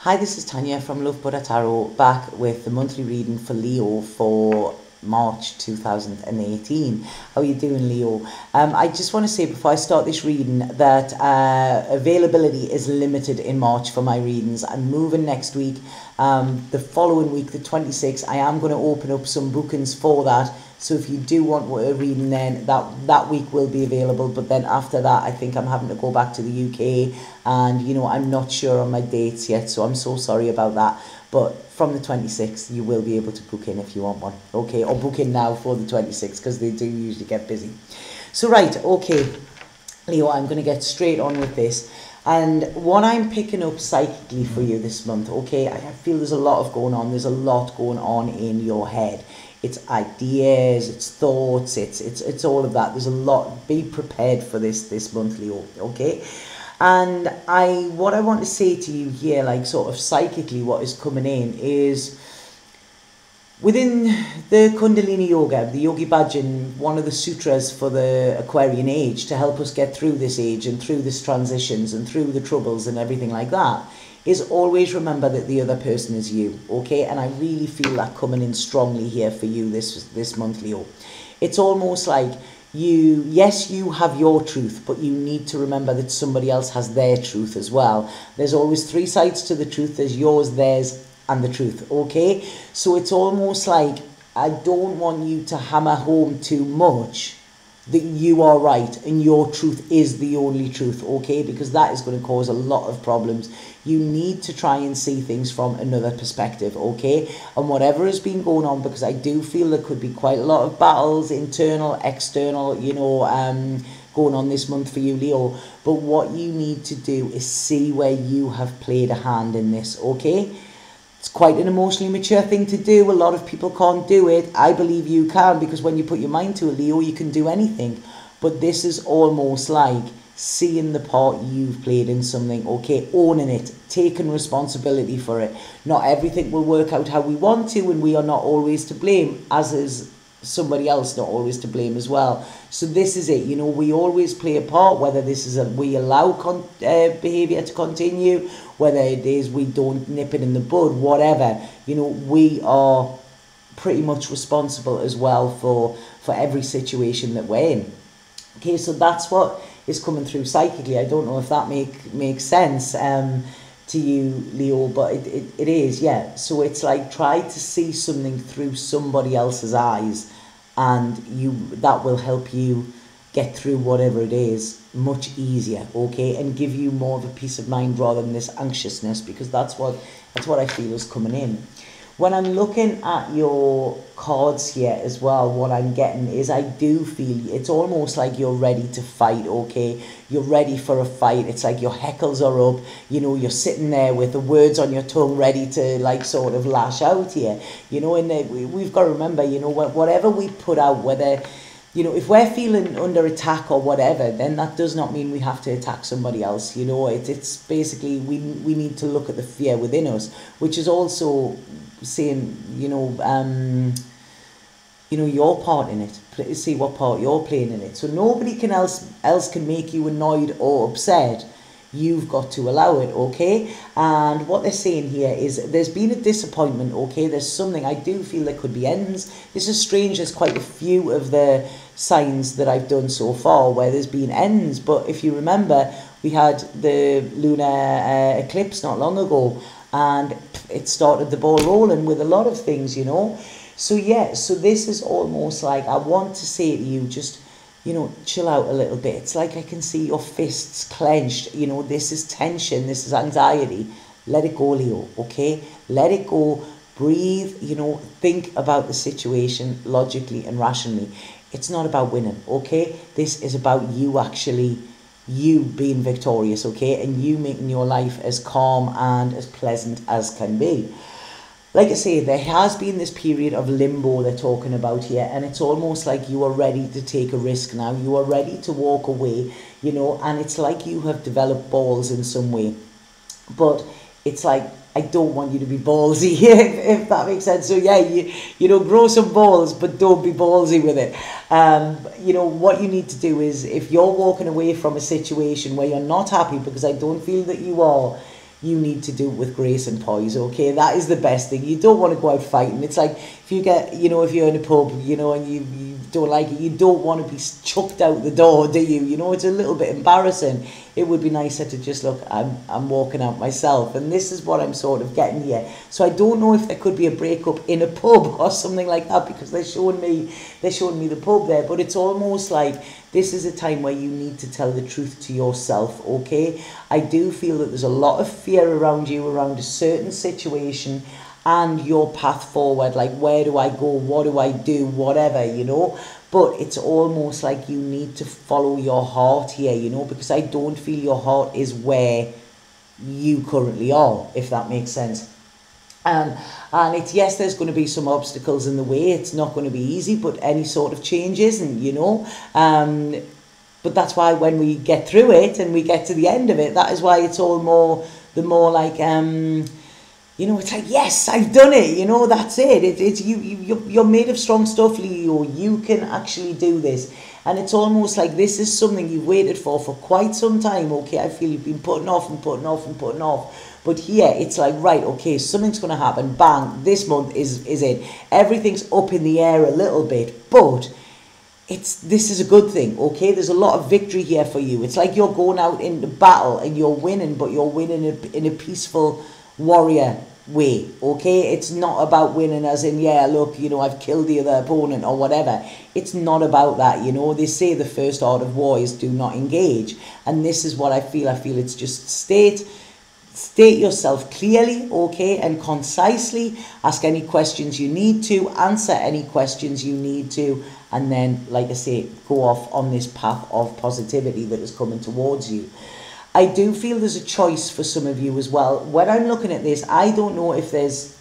Hi, this is Tanya from Love Buddha Tarot, back with the monthly reading for Leo for March 2018. How are you doing, Leo? I just want to say before I start this reading that availability is limited in March for my readings. I'm moving next week. The following week, the 26th, I am going to open up some bookings for that. So if you do want a reading, then that week will be available. But then after that, I think I'm having to go back to the UK, and I'm not sure on my dates yet. So I'm so sorry about that. But from the 26th, you will be able to book in if you want one, okay? Or book in now for the 26th, because they do usually get busy. So right, okay, Leo, I'm going to get straight on with this. And what I'm picking up psychically for you this month, okay, I feel there's a lot of going on. There's a lot going on in your head. It's ideas, it's thoughts, it's all of that. There's a lot. Be prepared for this month, Leo, okay? And what I want to say to you here, like sort of psychically, what is coming in is within the Kundalini Yoga, the Yogi Bhajan, one of the sutras for the Aquarian age, to help us get through this age and through this transitions and through the troubles and everything like that, is always remember that the other person is you, okay? And I really feel that coming in strongly here for you this month, Leo. It's almost like yes, you have your truth, but you need to remember that somebody else has their truth as well. There's always three sides to the truth. There's yours, theirs, and the truth, okay? So it's almost like I don't want you to hammer home too much that you are right and your truth is the only truth, okay? Because that is going to cause a lot of problems. You need to try and see things from another perspective, okay? And whatever has been going on, because I do feel there could be quite a lot of battles, internal, external, going on this month for you, Leo. But what you need to do is see where you have played a hand in this, okay? It's quite an emotionally mature thing to do. A lot of people can't do it. I believe you can, because when you put your mind to it, Leo, you can do anything. But this is almost like seeing the part you've played in something, okay? Owning it, taking responsibility for it. Not everything will work out how we want to, and we are not always to blame, as is somebody else not always to blame as well. So this is it, we always play a part, whether this is we allow behaviour to continue, whether it is we don't nip it in the bud, whatever, we are pretty much responsible as well for every situation that we're in. Okay, so that's what is coming through psychically. I don't know if that makes sense to you, Leo, but it is, yeah. So it's like, try to see something through somebody else's eyes, and that will help you get through whatever it is much easier, okay, and give you more of a peace of mind rather than this anxiousness, because that's what I feel is coming in. When I'm looking at your cards here as well, what I'm getting is I do feel it's almost like you're ready to fight, okay? You're ready for a fight. It's like your heckles are up, you're sitting there with the words on your tongue ready to like sort of lash out here, and we've got to remember, whatever we put out, whether, if we're feeling under attack or whatever, then that does not mean we have to attack somebody else, it's basically we need to look at the fear within us, which is also saying, your part in it. See what part you're playing in it. So nobody else can make you annoyed or upset. You've got to allow it, okay? And what they're saying here is there's been a disappointment, okay? There's something, I do feel there could be ends. This is strange, there's quite a few of the signs that I've done so far where there's been ends. But if you remember, we had the lunar eclipse not long ago, and it started the ball rolling with a lot of things, So yeah, so this is almost like, I want to say to you, just, chill out a little bit. It's like I can see your fists clenched, this is tension, this is anxiety. Let it go, Leo, okay? Let it go, breathe, think about the situation logically and rationally. It's not about winning, okay? This is about you being victorious, okay? And you making your life as calm and as pleasant as can be. Like I say, there has been this period of limbo they're talking about here, and it's almost like you are ready to take a risk now. You are ready to walk away, and it's like you have developed balls in some way. But it's like, I don't want you to be ballsy, if that makes sense. So yeah, grow some balls, but don't be ballsy with it. What you need to do is, if you're walking away from a situation where you're not happy, because I don't feel that you are, you need to do it with grace and poise, okay? That is the best thing. You don't want to go out fighting. It's like if you get, you know, if you're in a pub, you know, and you don't like it, you don't want to be chucked out the door, do you? You know, it's a little bit embarrassing. It would be nicer to just, look, I'm walking out myself. And this is what I'm sort of getting here. So I don't know if there could be a breakup in a pub or something like that, because they're showing me the pub there. But it's almost like this is a time where you need to tell the truth to yourself, okay? I do feel that there's a lot of fear around you, around a certain situation and your path forward. Like, where do I go? What do I do? Whatever, you know? But it's almost like you need to follow your heart here, you know, because I don't feel your heart is where you currently are, if that makes sense. And it's, yes, there's going to be some obstacles in the way. It's not going to be easy, but any sort of change isn't, you know. But that's why when we get through it and we get to the end of it, that is why it's all the more like, you know, it's like, yes, I've done it, you know, that's it. It's you're made of strong stuff, Leo. You can actually do this. And it's almost like this is something you've waited for quite some time, okay? I feel you've been putting off and putting off and putting off. But here, it's like, right, okay, something's going to happen. Bang, this month is it. Everything's up in the air a little bit, but this is a good thing, okay? There's a lot of victory here for you. It's like you're going out into battle and you're winning, but you're winning in a peaceful warrior way, okay? It's not about winning as in, yeah, look, you know, I've killed the other opponent or whatever. It's not about that, you know. They say the first art of war is do not engage, and this is what I feel. I feel it's just state yourself clearly, okay, and concisely. Ask any questions you need to, answer any questions you need to, and then, like I say, go off on this path of positivity that is coming towards you. I do feel there's a choice for some of you as well. When I'm looking at this, I don't know if this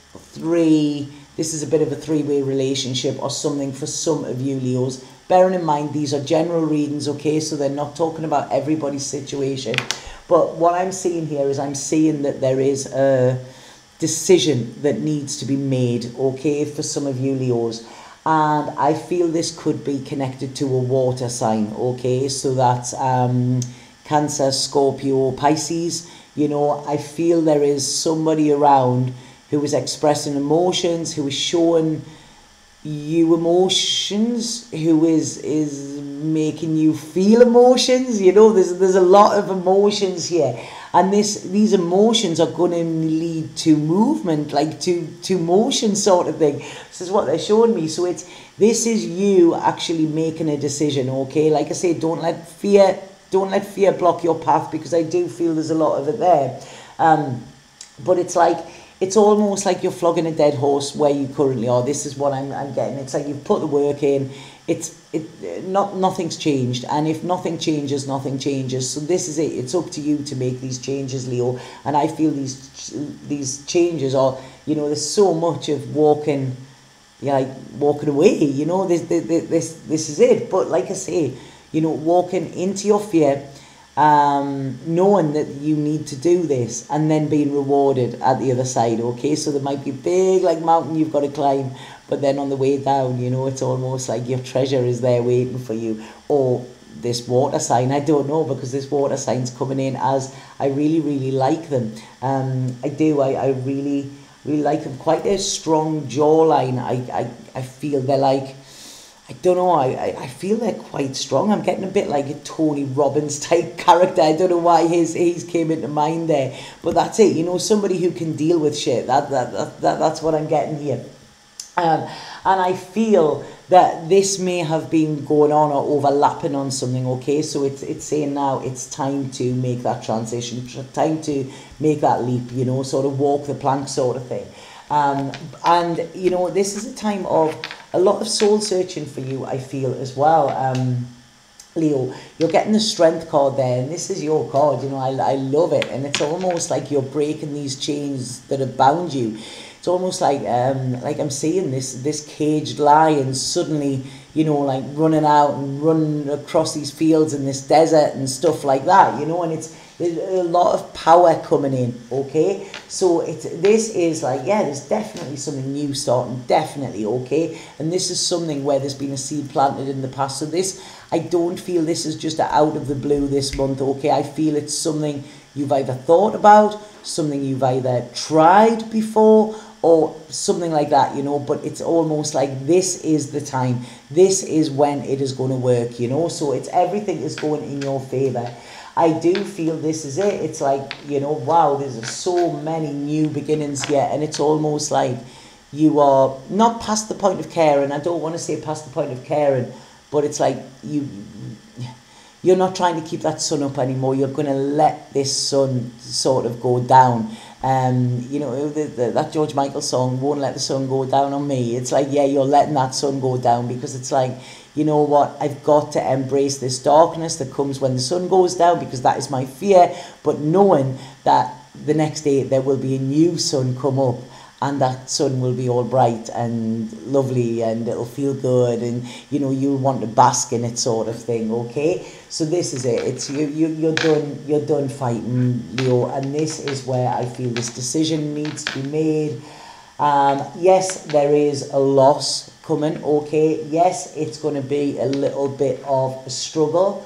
is a bit of a three-way relationship or something for some of you, Leos. Bearing in mind, these are general readings, okay? So they're not talking about everybody's situation. But what I'm seeing here is I'm seeing that there is a decision that needs to be made, okay, for some of you, Leos. And I feel this could be connected to a water sign, okay? So that's Cancer, Scorpio, Pisces. You know, I feel there is somebody around who is expressing emotions, who is showing you emotions, who is making you feel emotions. You know, there's a lot of emotions here, and these emotions are going to lead to movement, like to motion sort of thing. This is what they're showing me. So this is you actually making a decision, okay? Like I say, don't let fear block your path, because I do feel there's a lot of it there. But it's almost like you're flogging a dead horse where you currently are. This is what I'm getting. It's like you've put the work in. Nothing's changed, and if nothing changes, nothing changes. So this is it. It's up to you to make these changes, Leo. And I feel these changes are, you know, there's so much of walking away. You know, this is it. But like I say, you know, walking into your fear, knowing that you need to do this, and then being rewarded at the other side, okay? So there might be a big like mountain you've got to climb, but then on the way down, you know, it's almost like your treasure is there waiting for you. Or this water sign, I don't know, because this water sign's coming in as I really, really like them. I do, I really, really like them. Quite a strong jawline. I feel they're like, I don't know, I feel they're quite strong. I'm getting a bit like a Tony Robbins type character. I don't know why his came into mind there, but that's it. You know, somebody who can deal with shit. That's what I'm getting here. And I feel that this may have been going on or overlapping on something, okay? So it's saying now it's time to make that transition, time to make that leap, you know, sort of walk the plank sort of thing. And, you know, this is a time of a lot of soul searching for you, I feel, as well. Leo, you're getting the Strength card there, and this is your card. You know, I love it, and it's almost like you're breaking these chains that have bound you. It's almost like I'm seeing this caged lion suddenly, you know, like running out and running across these fields in this desert and stuff like that, you know, and there's a lot of power coming in, okay? So this is like, yeah, there's definitely something new starting, definitely, okay? And this is something where there's been a seed planted in the past. So this, I don't feel this is just out of the blue this month, okay? I feel it's something you've either thought about, something you've either tried before, or something like that, you know. But it's almost like this is the time, this is when it is going to work, you know. So it's everything is going in your favor. I do feel this is it. It's like, you know, wow, there's so many new beginnings here, and it's almost like you are not past the point of caring. I don't want to say past the point of caring, but it's like you're not trying to keep that sun up anymore. You're going to let this sun sort of go down. You know, that George Michael song, Won't Let the Sun Go Down on Me. It's like, yeah, you're letting that sun go down, because it's like, you know what, I've got to embrace this darkness that comes when the sun goes down, because that is my fear. But knowing that the next day there will be a new sun come up, and that sun will be all bright and lovely, and it'll feel good, and you know, you'll want to bask in it, sort of thing. Okay, so this is it. It's you're done fighting, Leo, and this is where I feel this decision needs to be made. Yes, there is a loss coming. Okay, yes, it's going to be a little bit of a struggle,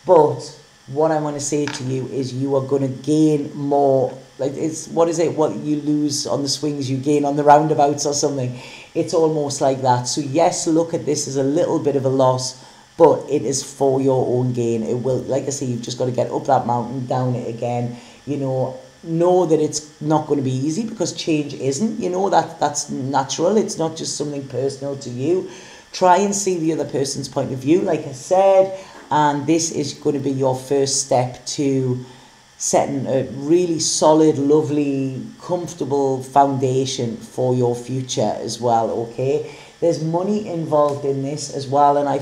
but what I want to say to you is you are going to gain more. Like, it's, what is it, what you lose on the swings you gain on the roundabouts or something. It's almost like that. So yes, look at this as a little bit of a loss, but it is for your own gain. It will, like I say, you've just got to get up that mountain, down it again. You know that it's not going to be easy, because change isn't, you know, that's natural. It's not just something personal to you. Try and see the other person's point of view, like I said, and this is going to be your first step to setting a really solid, lovely, comfortable foundation for your future as well. Okay, there's money involved in this as well, and I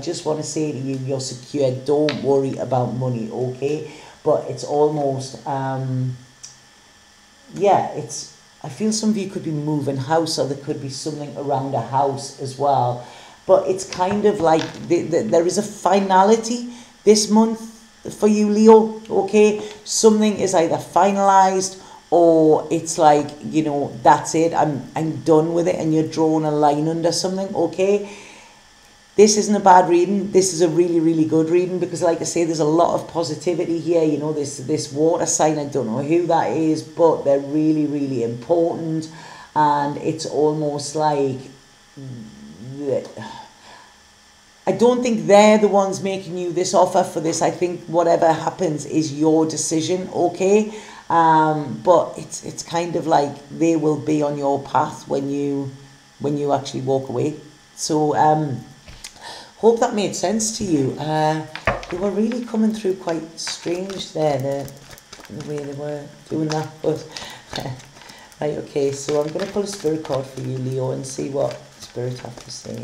just want to say to you, you're secure. Don't worry about money. Okay, but it's almost yeah, it's, I feel some of you could be moving house, or there could be something around a house as well. But it's kind of like there is a finality this month for you, Leo. Okay, something is either finalized, or it's like, you know, that's it, I'm done with it, and you're drawing a line under something. Okay, this isn't a bad reading. This is a really, really good reading, because like I say, there's a lot of positivity here. You know, this water sign, I don't know who that is, but they're really, really important. And it's almost like, I don't think they're the ones making you this offer for this. I think whatever happens is your decision. Okay, but it's kind of like they will be on your path when you actually walk away. So hope that made sense to you. They were really coming through quite strange there, the way they were doing that. But right, okay, so I'm going to pull a spirit card for you, Leo, and see what spirit have to say.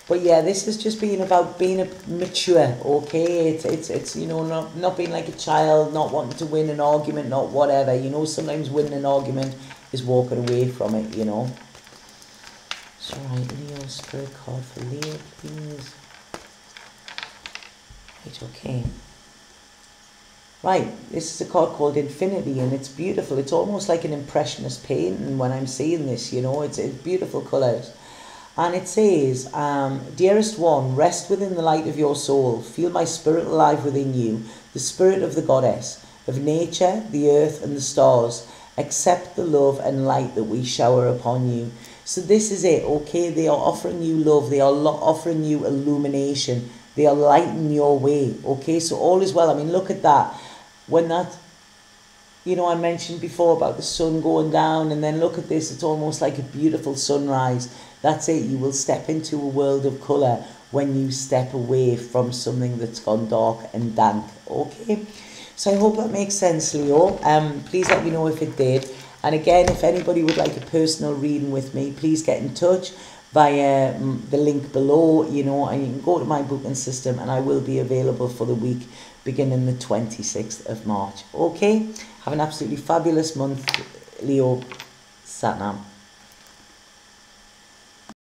But yeah, this is just being about being mature. Okay, it's you know, not being like a child, not wanting to win an argument, not whatever. You know, sometimes winning an argument is walking away from it. You know. So right, Leo, spirit card for Leo, please. Right, okay. Right, this is a card called Infinity, and it's beautiful. It's almost like an impressionist painting when I'm seeing this, you know. It's beautiful colours. And it says, dearest one, rest within the light of your soul. Feel my spirit alive within you, the spirit of the goddess, of nature, the earth and the stars. Accept the love and light that we shower upon you. So this is it, okay? They are offering you love. They are offering you illumination. They are lighting your way, okay? So all is well. I mean, look at that. When that, you know, I mentioned before about the sun going down, and then look at this. It's almost like a beautiful sunrise. That's it. You will step into a world of colour when you step away from something that's gone dark and dank, okay? So I hope that makes sense, Leo. Please let me know if it did. And again, if anybody would like a personal reading with me, please get in touch via the link below, you know, and you can go to my booking system, and I will be available for the week beginning the 26th of March. Okay? Have an absolutely fabulous month, Leo. Satnam.